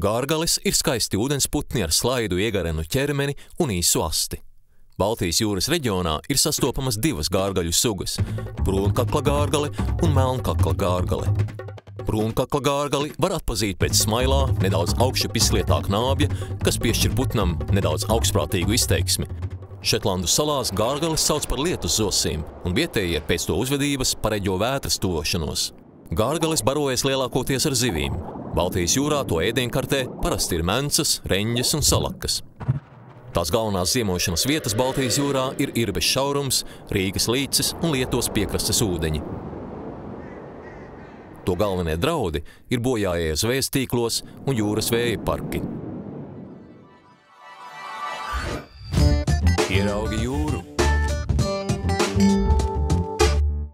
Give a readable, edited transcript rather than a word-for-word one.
Gārgalis ir skaisti ūdensputni ar slaidu iegarenu ķermeni un īsu asti. Baltijas jūras reģionā ir sastopamas divas gārgaļu sugas – brūnkakla gārgali un melnkakla gārgali. Brūnkakla gārgali var atpazīt pēc smailā, nedaudz augšup izslietā knābja, kas piešķir putnam nedaudz augstprātīgu izteiksmi. Šetlandu salās gārgalis sauc par lietus zosīm, un vietējie pēc to uzvedības pareģo vētras tuvošanos. Gārgalis barojas lielākoties ar zivīm. Baltijas jūrā to ēdienkartē parasti ir mencas, reņģes un salakas. Tās galvenās ziemošanas vietas Baltijas jūrā ir Irbes šaurums, Rīgas līcis un Lietuvas piekrastes ūdeņi. To galvenie draudi ir bojājie zvejas tīklos un jūras vēja parki. Ieraugi jūru.